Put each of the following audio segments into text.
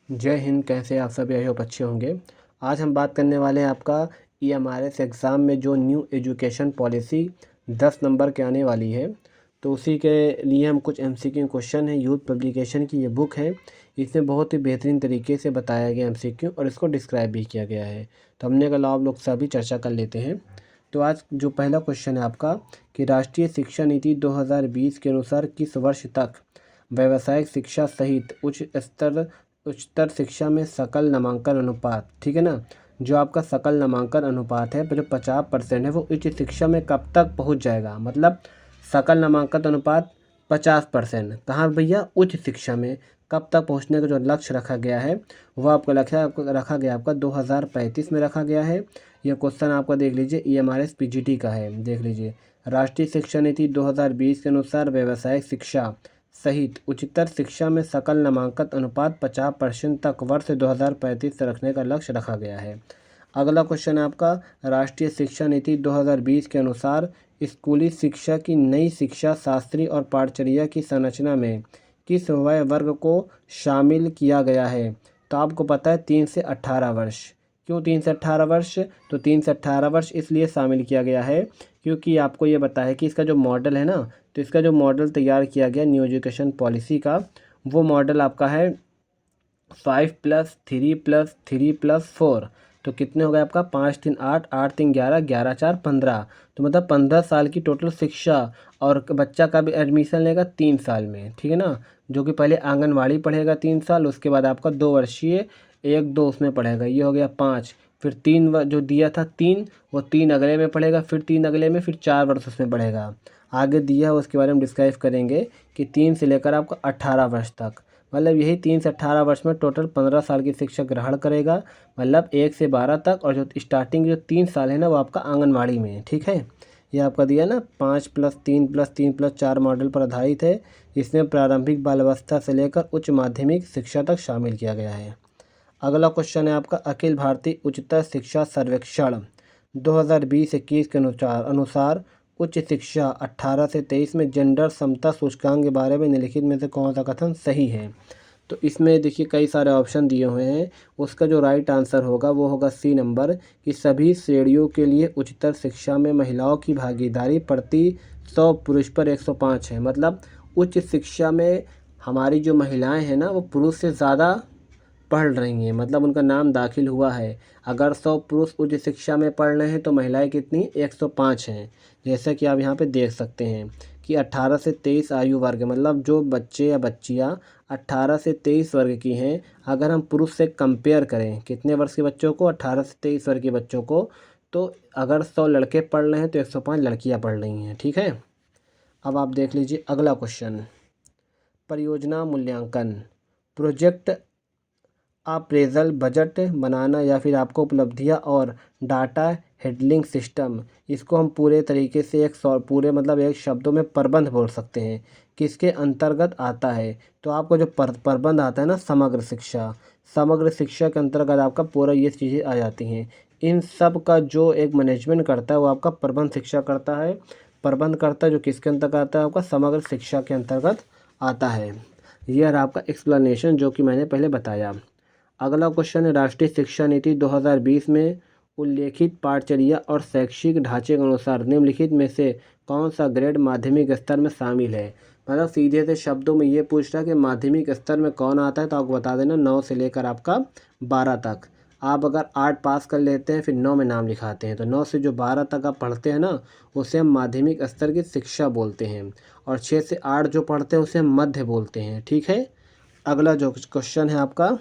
जय हिंद। कैसे आप सभी? आई होप अच्छे होंगे। आज हम बात करने वाले हैं आपका EMRS एग्ज़ाम में जो न्यू एजुकेशन पॉलिसी 10 नंबर के आने वाली है, तो उसी के लिए हम कुछ MCQ क्वेश्चन है। यूथ पब्लिकेशन की ये बुक है, इसमें बहुत ही बेहतरीन तरीके से बताया गया MCQ और इसको डिस्क्राइब भी किया गया है। तो हमने कहा आप लोग सभी चर्चा कर लेते हैं। तो आज जो पहला क्वेश्चन है आपका कि राष्ट्रीय शिक्षा नीति 2020 के अनुसार किस वर्ष तक व्यावसायिक शिक्षा सहित उच्चतर शिक्षा में सकल नामांकन अनुपात, ठीक है ना, जो आपका सकल नामांकन अनुपात है जो 50% है, वो उच्च शिक्षा में कब तक पहुंच जाएगा। मतलब सकल नामांकन अनुपात 50%, कहाँ भैया? उच्च शिक्षा में कब तक पहुंचने का जो लक्ष्य रखा गया है वो आपका लक्ष्य रखा गया आपका 2035 में रखा गया है। यह क्वेश्चन आपका देख लीजिए, EMRS PGT का है, देख लीजिए। राष्ट्रीय शिक्षा नीति 2020 के अनुसार व्यावसायिक शिक्षा सहित उच्चतर शिक्षा में सकल नामांकन अनुपात 50% तक वर्ष 2035 से रखने का लक्ष्य रखा गया है। अगला क्वेश्चन है आपका राष्ट्रीय शिक्षा नीति 2020 के अनुसार स्कूली शिक्षा की नई शिक्षा शास्त्री और पाठचर्या की संरचना में किस वय वर्ग को शामिल किया गया है। तो आपको पता है 3 से 18 वर्ष। क्यों 3 से 18 वर्ष? तो 3 से 18 वर्ष इसलिए शामिल किया गया है क्योंकि आपको ये बताया है कि इसका जो मॉडल है ना, तो इसका जो मॉडल तैयार किया गया न्यू एजुकेशन पॉलिसी का, वो मॉडल आपका है 5+3+3+4। तो कितने हो गए आपका? 5×3 = 8, 8×3 = 11, 11×4 = 15। तो मतलब 15 साल की टोटल शिक्षा, और बच्चा का भी एडमिशन लेगा 3 साल में, ठीक है ना, जो कि पहले आंगनवाड़ी पढ़ेगा 3 साल, उसके बाद आपका 2 वर्षीय 1-2 उसमें पढ़ेगा, ये हो गया 5। फिर 3 जो दिया था 3, वो 3 अगले में पढ़ेगा, फिर 3 अगले में, फिर 4 वर्ष उसमें पढ़ेगा। आगे दिया है उसके बारे में डिस्क्राइब करेंगे कि 3 से लेकर आपका 18 वर्ष तक, मतलब यही 3 से 18 वर्ष में टोटल 15 साल की शिक्षा ग्रहण करेगा, मतलब 1 से 12 तक। और जो स्टार्टिंग जो 3 साल है ना, वो आपका आंगनवाड़ी में है, ठीक है। ये आपका दिया ना 5+3+3+4 मॉडल पर आधारित है। इसमें प्रारंभिक बाल अवस्था से लेकर उच्च माध्यमिक शिक्षा तक शामिल किया गया है। अगला क्वेश्चन है आपका अखिल भारतीय उच्चतर शिक्षा सर्वेक्षण 2020-21 के अनुसार उच्च शिक्षा 18 से 23 में जेंडर समता सूचकांक के बारे में निम्नलिखित में से कौन सा कथन सही है। तो इसमें देखिए कई सारे ऑप्शन दिए हुए हैं, उसका जो राइट आंसर होगा वो होगा C नंबर, कि सभी श्रेणियों के लिए उच्चतर शिक्षा में महिलाओं की भागीदारी प्रति 100 पुरुष पर 105 है। मतलब उच्च शिक्षा में हमारी जो महिलाएं हैं ना, वो पुरुष से ज़्यादा पढ़ रही हैं, मतलब उनका नाम दाखिल हुआ है। अगर 100 पुरुष उच्च शिक्षा में पढ़ रहे हैं तो महिलाएं कितनी? 105 हैं। जैसा कि आप यहाँ पे देख सकते हैं कि 18 से 23 आयु वर्ग, मतलब जो बच्चे या बच्चियाँ 18 से 23 वर्ग की हैं, अगर हम पुरुष से कंपेयर करें कितने वर्ष के बच्चों को? 18 से 23 वर्ग के बच्चों को, तो अगर 100 लड़के पढ़ रहे हैं तो 105 लड़कियाँ पढ़ रही हैं, ठीक है। अब आप देख लीजिए अगला क्वेश्चन, परियोजना मूल्यांकन, प्रोजेक्ट अप्रेजल बजट बनाना, या फिर आपको उपलब्धियां और डाटा हैंडलिंग सिस्टम, इसको हम पूरे तरीके से पूरे मतलब एक शब्दों में प्रबंध बोल सकते हैं, किसके अंतर्गत आता है। तो आपको जो प्रबंध आता है ना, समग्र शिक्षा, समग्र शिक्षा के अंतर्गत आपका पूरा ये चीज़ें आ जाती हैं। इन सब का जो एक मैनेजमेंट करता है वो आपका प्रबंध शिक्षा करता है। प्रबंध करता है जो किसके अंतर्गत आता है? आपका समग्र शिक्षा के अंतर्गत आता है। यह रहा आपका एक्सप्लेनेशन जो कि मैंने पहले बताया। अगला क्वेश्चन है राष्ट्रीय शिक्षा नीति 2020 में उल्लेखित पाठचर्या और शैक्षिक ढांचे के अनुसार निम्नलिखित में से कौन सा ग्रेड माध्यमिक स्तर में शामिल है। मतलब सीधे से शब्दों में ये पूछ रहा है कि माध्यमिक स्तर में कौन आता है, तो आपको बता देना 9 से लेकर आपका 12 तक। आप अगर 8 पास कर लेते हैं फिर 9 में नाम लिखाते हैं, तो 9 से जो 12 तक आप पढ़ते हैं ना, उसे हम माध्यमिक स्तर की शिक्षा बोलते हैं। और 6 से 8 जो पढ़ते हैं उसे हम मध्य बोलते हैं, ठीक है। अगला जो क्वेश्चन है आपका,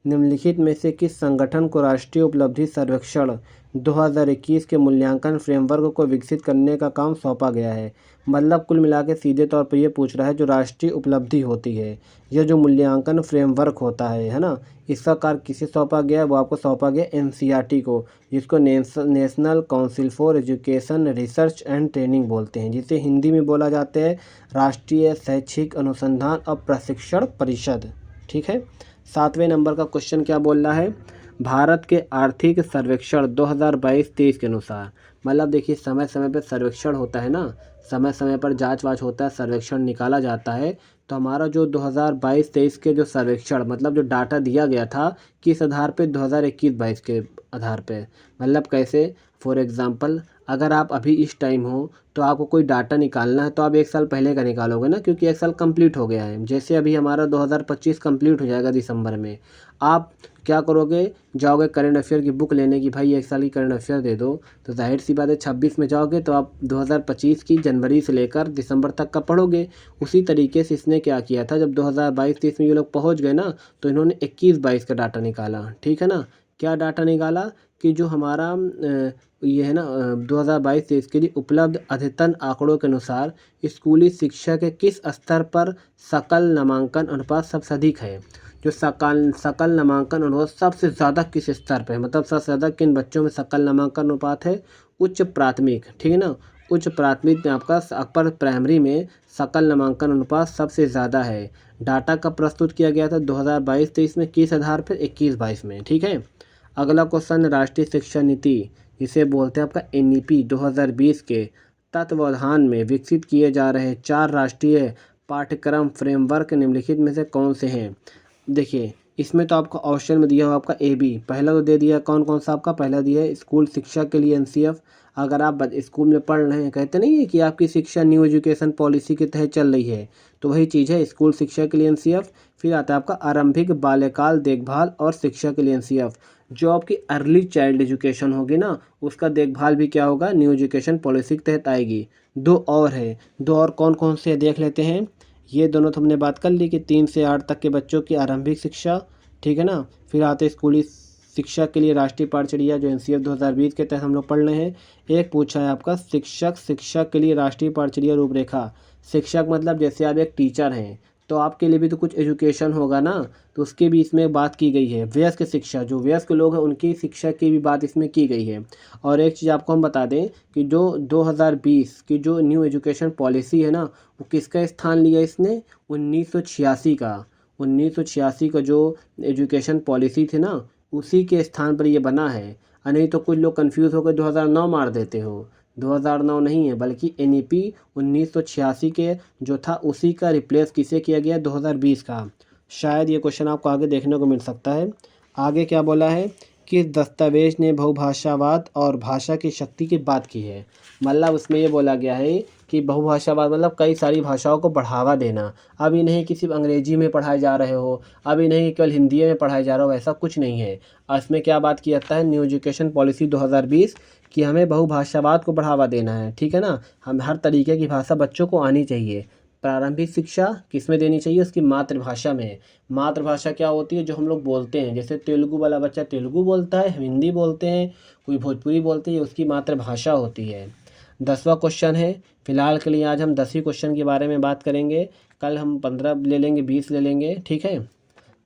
निम्नलिखित में से किस संगठन को राष्ट्रीय उपलब्धि सर्वेक्षण 2021 के मूल्यांकन फ्रेमवर्क को विकसित करने का काम सौंपा गया है। मतलब कुल मिला के सीधे तौर पर यह पूछ रहा है, जो राष्ट्रीय उपलब्धि होती है, यह जो मूल्यांकन फ्रेमवर्क होता है ना, इसका कार्य किसे सौंपा गया है? वो आपको सौंपा गया NCERT को, जिसको national council for education research and training बोलते हैं, जिसे हिंदी में बोला जाता है राष्ट्रीय शैक्षिक अनुसंधान और प्रशिक्षण परिषद, ठीक है। 7वें नंबर का क्वेश्चन क्या बोल रहा है, भारत के आर्थिक सर्वेक्षण 2022-23 के अनुसार। मतलब देखिए समय समय पे सर्वेक्षण होता है ना, समय समय पर जांच वाच होता है, सर्वेक्षण निकाला जाता है। तो हमारा जो 2022-23 के जो सर्वेक्षण मतलब जो डाटा दिया गया था, किस आधार पे, 2021-22 के आधार पे। मतलब कैसे, फॉर एग्ज़ाम्पल अगर आप अभी इस टाइम हो तो आपको कोई डाटा निकालना है तो आप 1 साल पहले का निकालोगे ना, क्योंकि 1 साल कंप्लीट हो गया है। जैसे अभी हमारा 2025 कंप्लीट हो जाएगा दिसंबर में, आप क्या करोगे, जाओगे करंट अफेयर की बुक लेने की, भाई 1 साल की करंट अफेयर दे दो, तो जाहिर सी बात है 26 में जाओगे तो आप 2025 की जनवरी से लेकर दिसंबर तक का पढ़ोगे। उसी तरीके से इसने क्या किया था, जब 2022-23 में ये लोग पहुंच गए ना, तो इन्होंने 21-22 का डाटा निकाला, ठीक है ना। क्या डाटा निकाला कि जो हमारा ये है ना 2022-23 के लिए उपलब्ध अद्यतन आंकड़ों के अनुसार स्कूली शिक्षा के किस स्तर पर सकल नामांकन अनुपात सबसे अधिक है। जो सकल नामांकन अनुपात सबसे ज़्यादा किस स्तर पे है, मतलब सबसे ज़्यादा किन बच्चों में सकल नामांकन अनुपात है, उच्च प्राथमिक, ठीक है ना। उच्च प्राथमिक में आपका अपर प्राइमरी में सकल नामांकन अनुपात सबसे ज़्यादा है। डाटा कब प्रस्तुत किया गया था, 2022-23 में, किस आधार पर, 21-22 में, ठीक है। अगला क्वेश्चन, राष्ट्रीय शिक्षा नीति, इसे बोलते हैं आपका NEP 2020 के तत्वावधान में विकसित किए जा रहे 4 राष्ट्रीय पाठ्यक्रम फ्रेमवर्क निम्नलिखित में से कौन से हैं। देखिए इसमें तो आपको ऑप्शन में दिया हुआ आपका AB, पहला तो दे दिया कौन कौन सा, आपका पहला दिया है स्कूल शिक्षा के लिए NCF। अगर आप स्कूल में पढ़ रहे हैं, कहते नहीं है कि आपकी शिक्षा न्यू एजुकेशन पॉलिसी के तहत चल रही है, तो वही चीज़ है स्कूल शिक्षा के लिए NCF। फिर आता है आपका आरंभिक बाल्यकाल देखभाल और शिक्षा के लिए NCF। जो आपकी अर्ली चाइल्ड एजुकेशन होगी ना, उसका देखभाल भी क्या होगा, न्यू एजुकेशन पॉलिसी के तहत आएगी। दो और है, दो और कौन कौन से देख लेते हैं। ये दोनों तो हमने बात कर ली कि 3 से 8 तक के बच्चों की आरंभिक शिक्षा, ठीक है ना। फिर आते स्कूली शिक्षा के लिए राष्ट्रीय पाठचर्या जो NCF 2020 के तहत हम लोग पढ़ रहे हैं। एक पूछा है आपका शिक्षक शिक्षा के लिए राष्ट्रीय पाठचर्या रूपरेखा। शिक्षक मतलब जैसे आप एक टीचर हैं तो आपके लिए भी तो कुछ एजुकेशन होगा ना, तो उसकी भी इसमें बात की गई है। वयस्क शिक्षा, जो वयस्क लोग हैं उनकी शिक्षा की भी बात इसमें की गई है। और एक चीज़ आपको हम बता दें कि जो 2020 की जो न्यू एजुकेशन पॉलिसी है ना, वो किसका स्थान लिया इसने, 1986 का। 1986 का जो एजुकेशन पॉलिसी थी ना, उसी के स्थान पर ये बना है। नहीं तो कुछ लोग कंफ्यूज होकर 2009 मार देते हो, 2009 नहीं है, बल्कि NEP 1986 के जो था उसी का रिप्लेस किसे किया गया, 2020 का। शायद ये क्वेश्चन आपको आगे देखने को मिल सकता है। आगे क्या बोला है, किस दस्तावेज ने बहुभाषावाद और भाषा की शक्ति की बात की है। मतलब उसमें ये बोला गया है कि बहुभाषावाद मतलब कई सारी भाषाओं को बढ़ावा देना। अभी नहीं कि सिर्फ अंग्रेजी में पढ़ाए जा रहे हो, अभी नहीं केवल हिंदी में पढ़ाए जा रहे हो, ऐसा कुछ नहीं है। इसमें क्या बात की जाता है, न्यू एजुकेशन पॉलिसी 2020 कि हमें बहुभाषावाद को बढ़ावा देना है, ठीक है ना। हम हर तरीके की भाषा बच्चों को आनी चाहिए। प्रारंभिक शिक्षा किस में देनी चाहिए, उसकी मातृभाषा में। मातृभाषा क्या होती है, जो हम लोग बोलते हैं, जैसे तेलुगु वाला बच्चा तेलुगु बोलता है, हिंदी बोलते हैं, कोई भोजपुरी बोलते हैं, उसकी मातृभाषा होती है। 10वां क्वेश्चन है, फिलहाल के लिए आज हम 10वीं क्वेश्चन के बारे में बात करेंगे, कल हम 15 ले लेंगे, 20 ले लेंगे, ठीक है।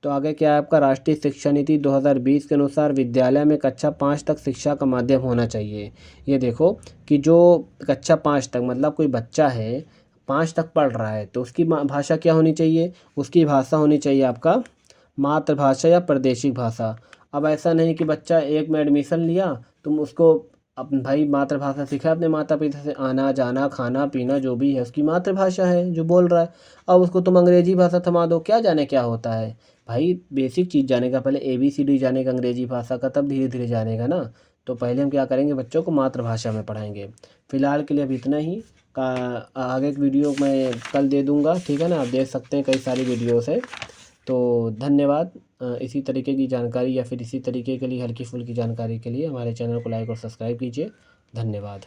तो आगे क्या है आपका, राष्ट्रीय शिक्षा नीति 2020 के अनुसार विद्यालय में कक्षा 5 तक शिक्षा का माध्यम होना चाहिए। ये देखो कि जो कक्षा 5 तक मतलब कोई बच्चा है 5 तक पढ़ रहा है तो उसकी भाषा क्या होनी चाहिए, उसकी भाषा होनी चाहिए आपका मातृभाषा या प्रादेशिक भाषा। अब ऐसा नहीं कि बच्चा 1 में एडमिशन लिया, तुम उसको अपन भाई मातृभाषा सिखा अपने माता पिता से, आना जाना खाना पीना जो भी है उसकी मातृभाषा है जो बोल रहा है। अब उसको तुम अंग्रेजी भाषा थमा दो, क्या जाने क्या होता है। भाई बेसिक चीज़ जानेगा, पहले ABCD जानेगा अंग्रेजी भाषा का, तब धीरे धीरे जानेगा ना। तो पहले हम क्या करेंगे, बच्चों को मातृभाषा में पढ़ाएंगे। फिलहाल के लिए अब इतना ही का, आगे एक वीडियो मैं कल दे दूँगा, ठीक है ना। आप देख सकते हैं कई सारी वीडियोस है। तो धन्यवाद। इसी तरीके की जानकारी या फिर इसी तरीके के लिए हल्की फुल्की जानकारी के लिए हमारे चैनल को लाइक और सब्सक्राइब कीजिए। धन्यवाद।